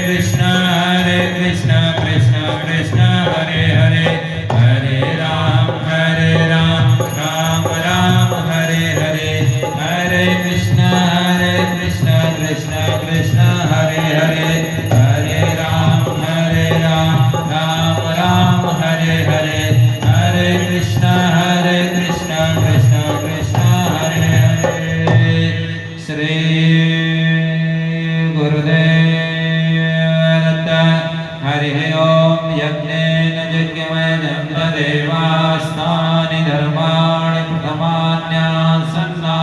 कृष्ण कृष्ण कृष्ण हरे हरे, हरे राम राम राम हरे हरे, हरे कृष्ण कृष्ण कृष्ण हरे हरे, हरे राम राम राम हरे हरे, हरे कृष्ण कृष्ण कृष्ण हरे हरे। श्री गुरुदेव दत्त। हरि ओम। यज्ञेन यज्ञमयं देवास्तानि धर्माणि प्रथमान्यासन्ना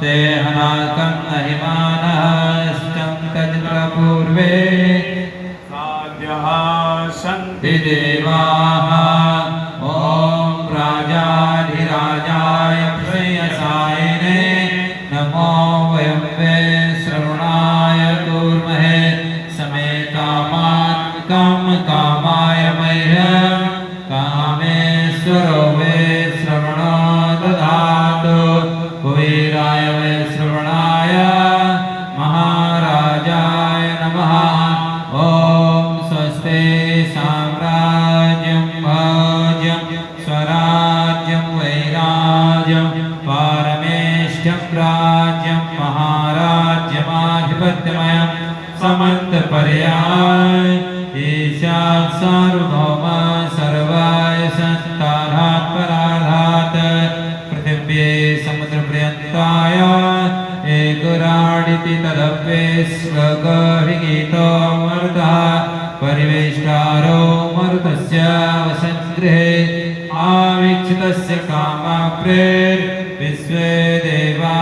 ते हनाकं महिमानश्चं तज्प्रपूर्वे साध्यः सन्ति देवाः। ॐ राजाधिराजाय प्रेयसायिने नमो वयं वे श्रवणाय कुर्महे, समे कामान् कामाय मह्यं कामेश्वरो वे श्रवणो ददातु, कुबेराय वे श्रवणाय महाराजाय नमः। ॐ स्वस्ति साम्राज्यं भोज्यं स्वराज्यं वैराज्यं पारमेष्ठ्यं राज्यं महाराज्यमाधिपत्यमयं समन्तपर्याय ईशात् सार्वभौम सर्वाय संस्थानात् पराधात् पृथिव्ये समुद्रपर्यन्ताय एकराडिति तदप्येष्वगहिगीतो मरुतः परिवेष्टारो मरुतस्य वसङ्गृहे आवीक्षितस्य कामप्रेर्विश्वे देवा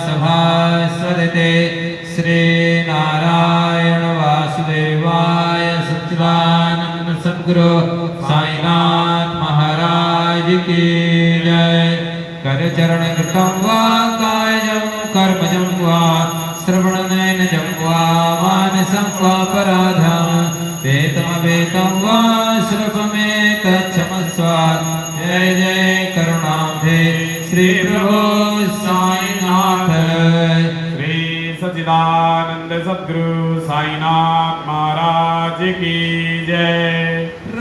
सभासदते। श्रीनारायण वासुदेवाय सच्चिदानंद सद्गुरु साईनाथ महाराज की जय। करचरण कृतं वा कायजं कर्मजं वा श्रवणनयनजं वा मानसं वापराधं वेदमवेदं वा श्रवमेतच्छमस्व। जय जय करुणाब्धे श्री प्रभु साईनाथ। श्री सच्चिदानंद सद्गुरु साईनाथ महाराज की जय।